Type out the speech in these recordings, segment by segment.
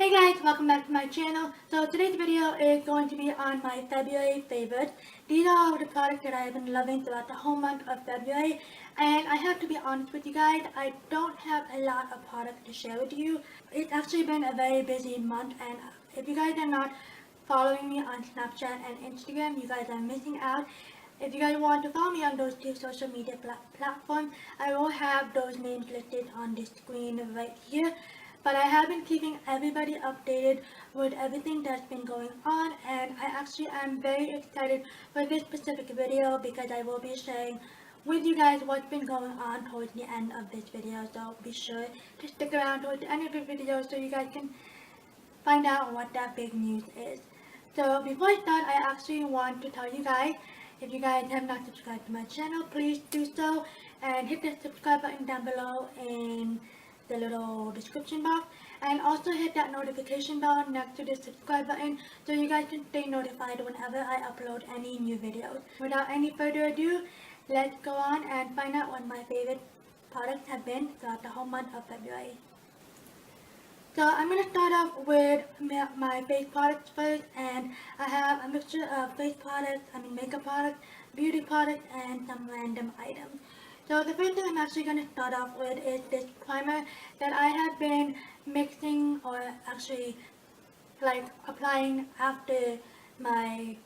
Hey guys, welcome back to my channel. So today's video is going to be on my February favorites. These are the products that I have been loving throughout the whole month of February. And I have to be honest with you guys, I don't have a lot of products to share with you. It's actually been a very busy month, and if you guys are not following me on Snapchat and Instagram, you guys are missing out. If you guys want to follow me on those two social media platforms, I will have those names listed on the screen right here. But I have been keeping everybody updated with everything that's been going on, and I actually am very excited for this specific video because I will be sharing with you guys what's been going on towards the end of this video. So be sure to stick around towards the end of the video so you guys can find out what that big news is. So before I start, I actually want to tell you guys, if you guys have not subscribed to my channel, please do so and hit the subscribe button down below in the little description box, and also hit that notification bell next to the subscribe button so you guys can stay notified whenever I upload any new videos. Without any further ado, let's go on and find out what my favorite products have been throughout the whole month of February. So I'm going to start off with my face products first, and I have a mixture of face products, makeup products, beauty products, and some random items. So the first thing I'm actually going to start off with is this primer that I have been mixing, or actually like applying after my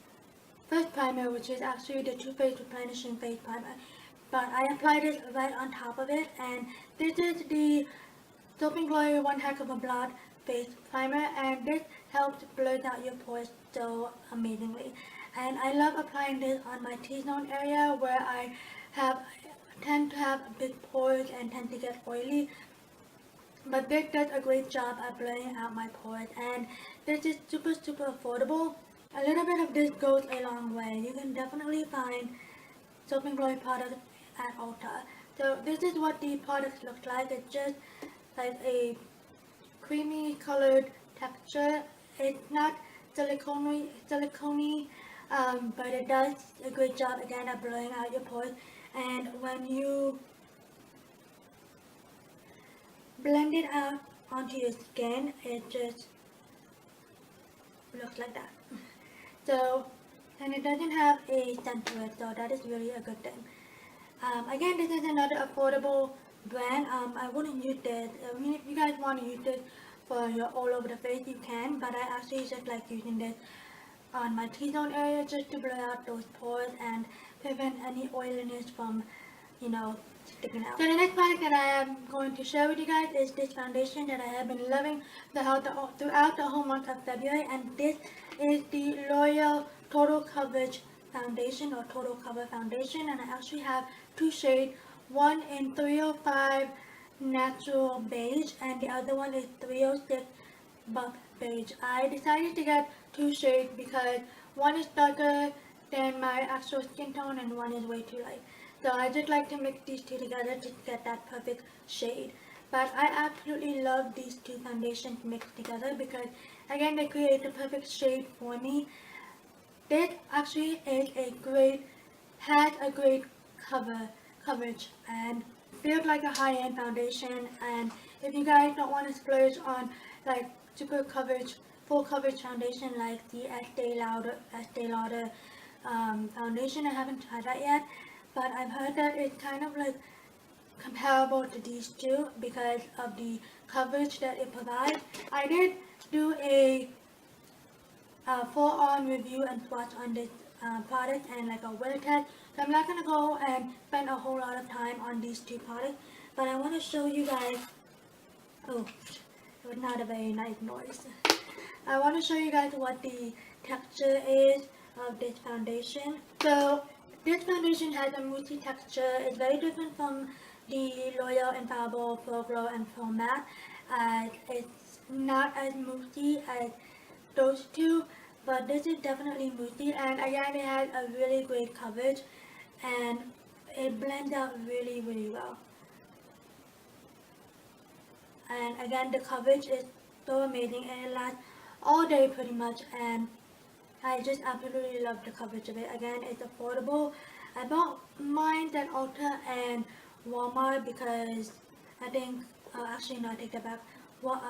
first primer, which is actually the Too Faced Replenishing Face Primer. But I applied it right on top of it, and this is the Soap & Glory One Heck of a Blood Face Primer, and this helps blur out your pores so amazingly. And I love applying this on my T-zone area where I tend to have big pores and tend to get oily. But this does a great job at blurring out my pores, and this is super affordable. A little bit of this goes a long way. You can definitely find Soap & Glory products at Ulta. So this is what the products look like. It's just like a creamy colored texture. It's not silicone, but it does a great job again at blurring out your pores. And when you blend it out onto your skin, it just looks like that. So, and it doesn't have a scent to it, so that is really a good thing. Again, this is another affordable brand. I wouldn't use this. I mean, if you guys want to use this for your all over the face, you can, but I actually just like using this on my T-zone area just to blur out those pores and prevent any oiliness from, sticking out. So the next product that I am going to share with you guys is this foundation that I have been loving throughout the whole month of February, and this is the L'Oreal Total Coverage Foundation, or Total Cover Foundation, and I actually have two shades, one in 305 Natural Beige and the other one is 306 Buff Beige. I decided to get two shades because one is darker than my actual skin tone and one is way too light. So I just like to mix these two together to get that perfect shade. But I absolutely love these two foundations mixed together because again they create the perfect shade for me. This actually has a great coverage and feels like a high-end foundation. And if you guys don't want to splurge on like full coverage foundation like the Estee Lauder foundation, I haven't tried that yet, but I've heard that it's kind of like comparable to these two because of the coverage that it provides. I did do a full-on review and swatch on this product and like a wear test, so I'm not going to go and spend a whole lot of time on these two products, but I want to show you guys, oh, it was not a very nice noise. I want to show you guys what the texture is of this foundation. So this foundation has a moussey texture. It's very different from the L'Oreal Infallible Pro Glow and Pro Matte. It's not as moussey as those two, but this is definitely moussey, and again it has a really great coverage and it blends out really well. And again, the coverage is so amazing and it lasts all day pretty much, and I just absolutely love the coverage of it. Again, it's affordable. I bought mine at Ulta and Walmart because I think, actually no, I take that back. Well,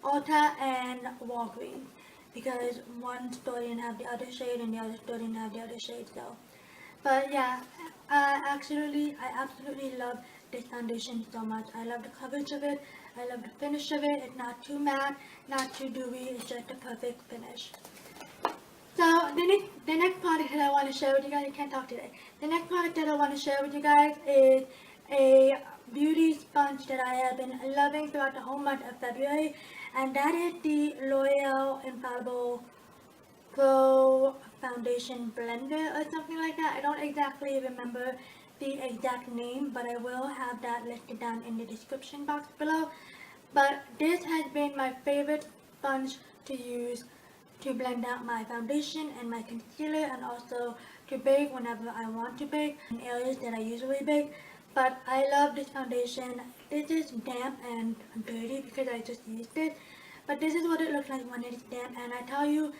Ulta and Walgreens because one store didn't have the other shade and the other store didn't have the other shade. So, but yeah, I absolutely love this foundation so much. I love the coverage of it. I love the finish of it. It's not too matte, not too dewy. It's just a perfect finish. So the next product that I want to share with you guys, I can't talk today. The next product that I want to share with you guys is a beauty sponge that I have been loving throughout the whole month of February, and that is the L'Oreal Infallible Pro Foundation Blender or something like that. I don't exactly remember the exact name, but I will have that listed down in the description box below. But this has been my favorite sponge to use to blend out my foundation and my concealer, and also to bake whenever I want to bake in areas that I usually bake. But I love this foundation. This is damp and dirty because I just used it. But this is what it looks like when it's damp, and I tell you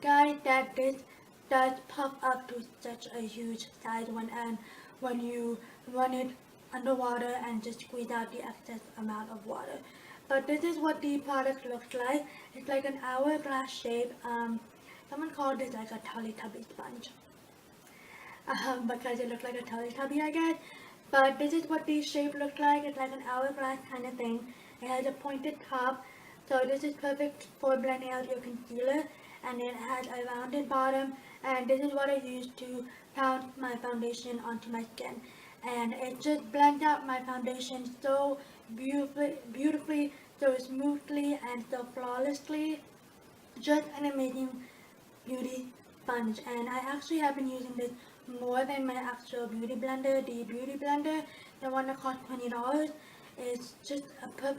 guys that this does puff up to such a huge size when you run it underwater and just squeeze out the excess amount of water. But this is what the product looks like. It's like an hourglass shape. Someone called this like a Teletubby sponge because it looks like a Teletubby, I guess. But this is what the shape looks like. It's like an hourglass kind of thing. It has a pointed top, so this is perfect for blending out your concealer. And it has a rounded bottom, and this is what I use to pound my foundation onto my skin. And it just blends out my foundation so beautifully, so smoothly, and so flawlessly. Just an amazing beauty sponge, and I actually have been using this more than my actual beauty blender. The beauty blender, the one that cost $20, is just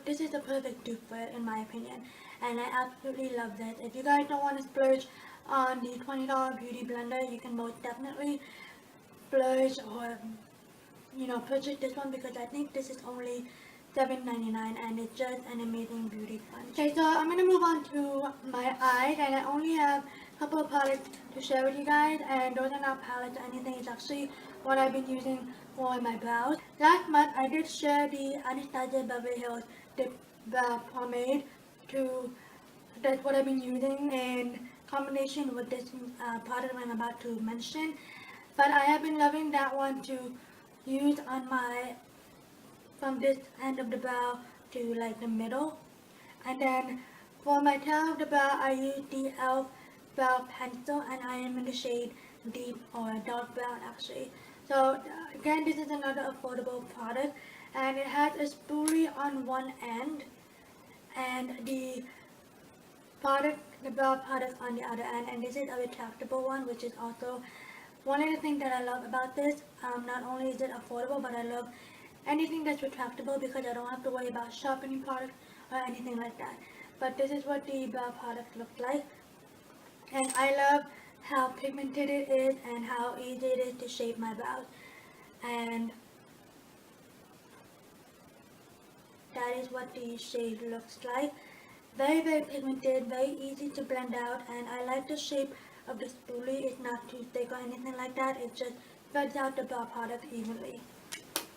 this is a perfect dupe for it in my opinion, and I absolutely love this. If you guys don't want to splurge on the $20 beauty blender, you can most definitely splurge or purchase this one, because I think this is only $7.99 and it's just an amazing beauty sponge. Okay, so I'm going to move on to my eyes, and I only have a couple of products to share with you guys, and those are not palettes or anything. It's actually what I've been using for my brows. Last month I did share the Anastasia Beverly Hills Dip Brow Pomade that's what I've been using in combination with this product I'm about to mention. But I have been loving that one to use on from this end of the brow to like the middle. And then for my tail of the brow, I use the e.l.f. brow pencil, and I am in the shade deep or dark brown actually. So again, this is another affordable product, and it has a spoolie on one end and the brow product on the other end, and this is a retractable one, which is also one of the things that I love about this. Not only is it affordable, but I love anything that's retractable because I don't have to worry about sharpening products or anything like that. But this is what the brow product looks like, and I love how pigmented it is and how easy it is to shape my brows, and that is what the shade looks like. Very, very pigmented, very easy to blend out, and I like the shape of the spoolie. It's not too thick or anything like that. It just spreads out the brow product evenly.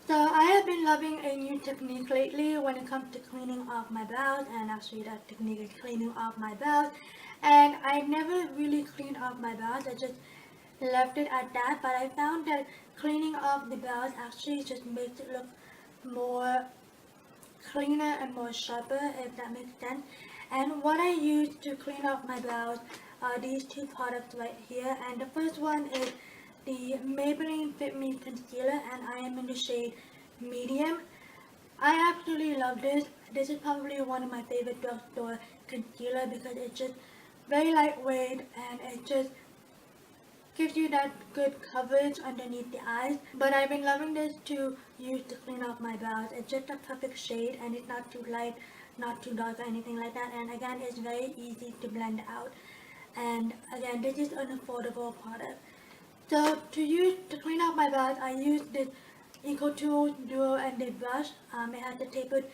So I have been loving a new technique lately when it comes to cleaning off my brows, and actually that technique is cleaning off my brows. And I never really cleaned off my brows. I just left it at that, but I found that cleaning off the brows actually just makes it look more cleaner and more sharper, if that makes sense. And what I use to clean off my brows are these two products right here, and the first one is the Maybelline Fit Me Concealer, and I am in the shade medium. I absolutely love this. This is probably one of my favorite drugstore concealer because it's just very lightweight and it just gives you that good coverage underneath the eyes. But I've been loving this to use to clean off my brows. It's just a perfect shade, and it's not too light, not too dark or anything like that. And again, it's very easy to blend out. And again, this is an affordable product. So to clean off my brows, I use this EcoTools Duo Ended Brush. It has a tapered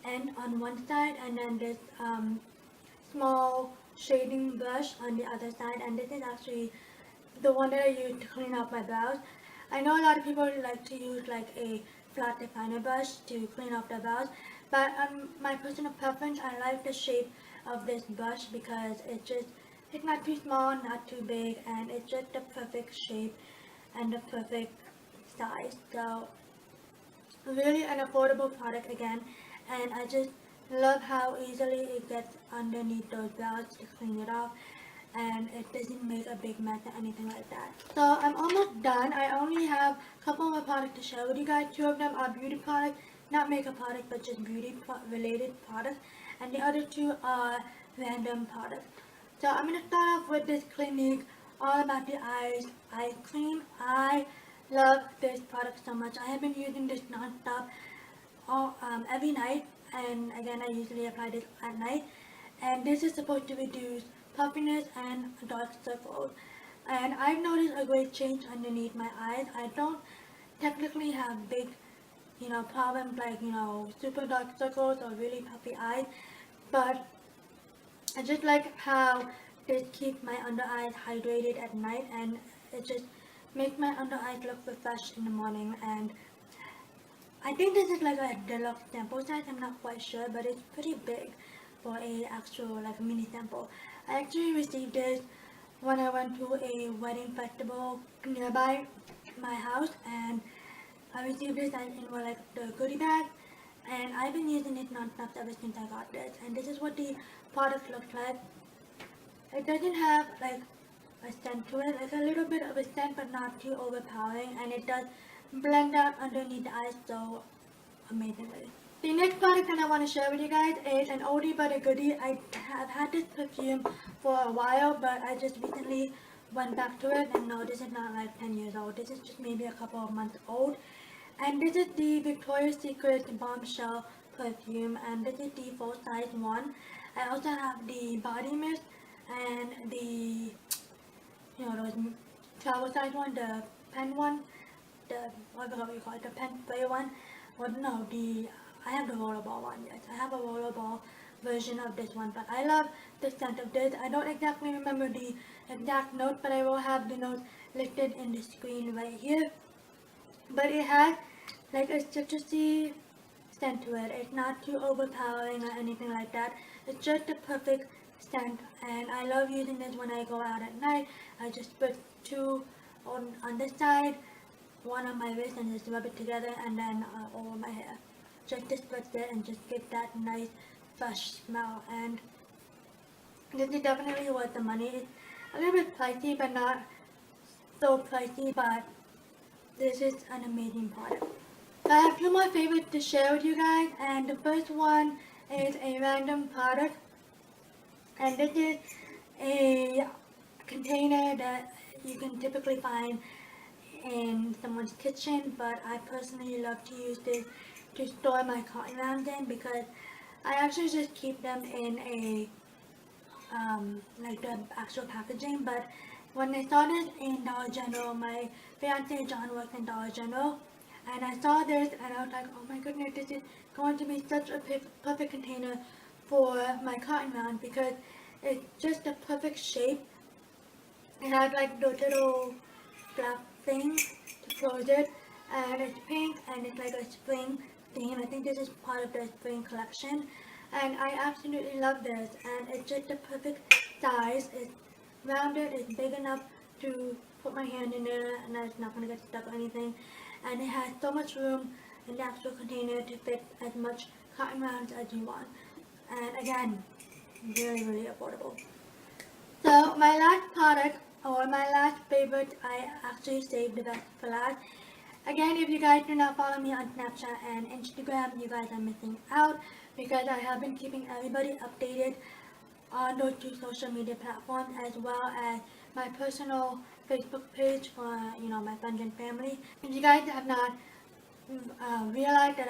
end on one side, and then this small shading brush on the other side. And this is actually the one that I use to clean off my brows. I know a lot of people like to use like a flat definer brush to clean off their brows, but my personal preference, I like the shape of this brush because it's not too small, not too big, and it's just the perfect shape and the perfect size. So really an affordable product again, and I just love how easily it gets underneath those brows to clean it off, and it doesn't make a big mess or anything like that. So I'm almost done. I only have a couple more products to share with you guys. Two of them are beauty products, not makeup products, but just beauty related products, and the other two are random products. So I'm going to start off with this Clinique All About the Eyes Eye Cream. I love this product so much. I have been using this non-stop every night, and again I usually apply this at night, and this is supposed to reduce puffiness and dark circles, and I've noticed a great change underneath my eyes. I don't technically have big problems like super dark circles or really puffy eyes, but I just like how this keeps my under eyes hydrated at night, and it just makes my under eyes look refreshed in the morning. And I think this is like a deluxe sample size. I'm not quite sure, but it's pretty big for a actual like mini sample. I actually received this when I went to a wedding festival nearby my house, and I received this in like the goodie bag, and I've been using it non-stop ever since I got this. And this is what the product looks like. It doesn't have like a scent to it. It's a little bit of a scent, but not too overpowering, and it does blend out underneath the eyes so amazingly. The next product that I want to share with you guys is an oldie but a goodie. I have had this perfume for a while, but I just recently went back to it, and no, this is not like 10 years old. This is just maybe a couple of months old. And this is the Victoria's Secret Bombshell perfume, and this is the full size one. I also have the body mist and the those travel size one, the pen one, what you call it, the pen spray one. Well, no, I have the rollerball one. Yes, I have a rollerball version of this one, but I love the scent of this. I don't exactly remember the exact note, but I will have the notes listed in the screen right here. But it has like a citrusy scent to it. It's not too overpowering or anything like that. It's just the perfect scent, and I love using this when I go out at night. I just put two on this side, one on my wrist, and just rub it together, and then over my hair. Just to spritz it and just get that nice fresh smell. And this is definitely worth the money. It's a little bit pricey, but not so pricey, but this is an amazing product. I have two more favorites to share with you guys, and the first one is a random product, and this is a container that you can typically find in someone's kitchen, but I personally love to use this to store my cotton rounds in, because I actually just keep them in a like the actual packaging. But when I saw this in Dollar General, my fiance John works in Dollar General, and I saw this and I was like, oh my goodness, this is going to be such a perfect container for my cotton round, because it's just the perfect shape. It has like those little flap things to close it, and it's pink, and it's like a spring theme. I think this is part of the spring collection, and I absolutely love this. And it's just the perfect size. It's rounded, it's big enough to put my hand in there, and it's not going to get stuck or anything. And it has so much room in the actual container to fit as much cotton rounds as you want. And again, really, really affordable. So my last product, or my last favorite, I actually saved the best for last. Again, if you guys do not follow me on Snapchat and Instagram, you guys are missing out, because I have been keeping everybody updated on those two social media platforms, as well as my personal Facebook page for my friends and family. If you guys have not realized that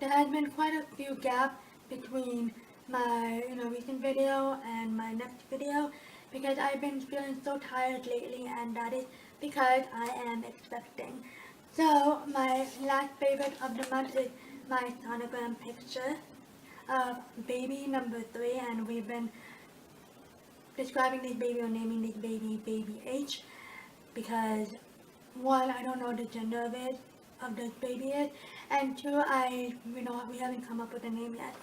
there has been quite a few gaps between my recent video and my next video, because I've been feeling so tired lately, and that is because I am expecting. So my last favorite of the month is my Sonogram picture of baby number 3, and we've been describing this baby or naming this baby Baby H, because one, I don't know the gender of this baby is, and two, we haven't come up with a name yet.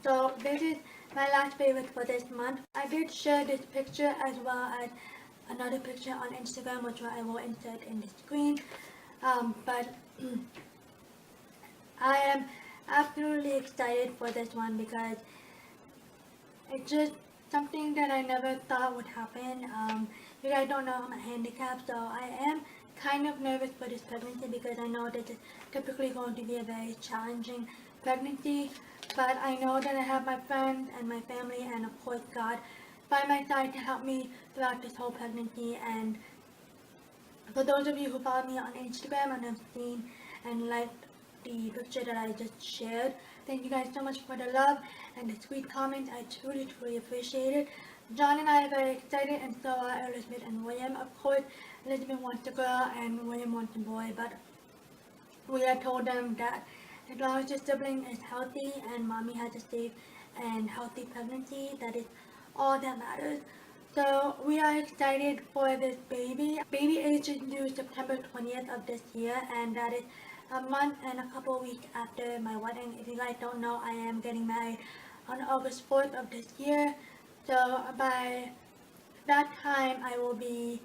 So this is my last favorite for this month. I did share this picture as well as another picture on Instagram, which I will insert in the screen. But I am absolutely excited for this one because it's just something that I never thought would happen. You guys don't know I'm handicapped, so I am kind of nervous for this pregnancy because I know that it's typically going to be a very challenging pregnancy. But I know that I have my friends and my family and of course God by my side to help me throughout this whole pregnancy. And for those of you who follow me on Instagram and have seen and liked the picture that I just shared, thank you guys so much for the love and the sweet comments. I truly appreciate it. John and I are very excited, and so are Elizabeth and William. Of course, Elizabeth wants a girl and William wants a boy, but we have told them that as long as your sibling is healthy and mommy has a safe and healthy pregnancy, that is all that matters. So we are excited for this baby. Baby age is due September 20th of this year, and that is a month and a couple weeks after my wedding. If you guys don't know, I am getting married on August 4th of this year. So by that time I will be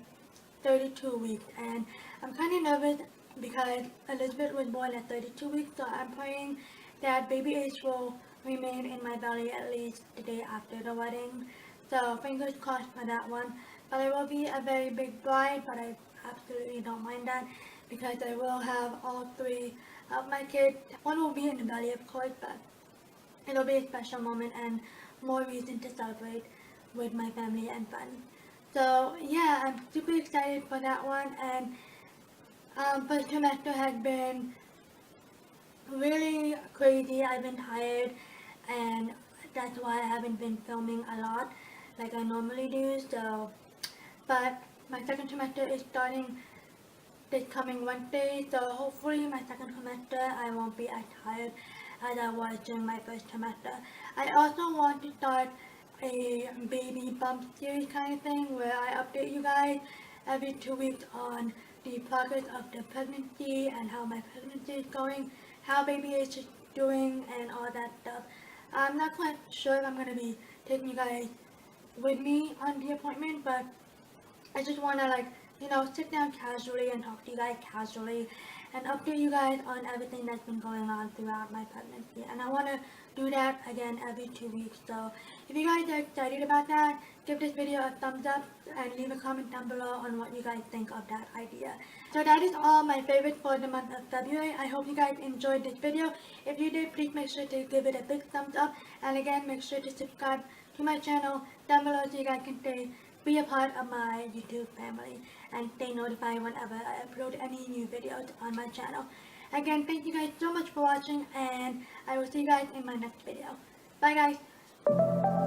32 weeks, and I'm kind of nervous because Elizabeth was born at 32 weeks, so I'm praying that baby H will remain in my belly at least the day after the wedding. So fingers crossed for that one. But I will be a very big bride, but I absolutely don't mind that because I will have all three of my kids. One will be in the belly, of course, but it'll be a special moment and more reason to celebrate with my family and friends. So yeah, I'm super excited for that one. And first trimester has been really crazy. I've been tired, and that's why I haven't been filming a lot like I normally do. So, but my second trimester is starting this coming Wednesday, so hopefully my second trimester I won't be as tired as I was during my first trimester. I also want to start a baby bump series kind of thing where I update you guys every 2 weeks on the progress of the pregnancy and how my pregnancy is going, how baby is doing, and all that stuff. I'm not quite sure if I'm going to be taking you guys with me on the appointment, but I just want to sit down casually and talk to you guys casually and update you guys on everything that's been going on throughout my pregnancy. And I want to do that again every 2 weeks. So if you guys are excited about that, give this video a thumbs up and leave a comment down below on what you guys think of that idea. So that is all my favorite for the month of February. I hope you guys enjoyed this video. If you did, please make sure to give it a big thumbs up. And again, make sure to subscribe to my channel down below so you guys can be a part of my YouTube family and stay notified whenever I upload any new videos on my channel. Again, thank you guys so much for watching, and I will see you guys in my next video. Bye guys!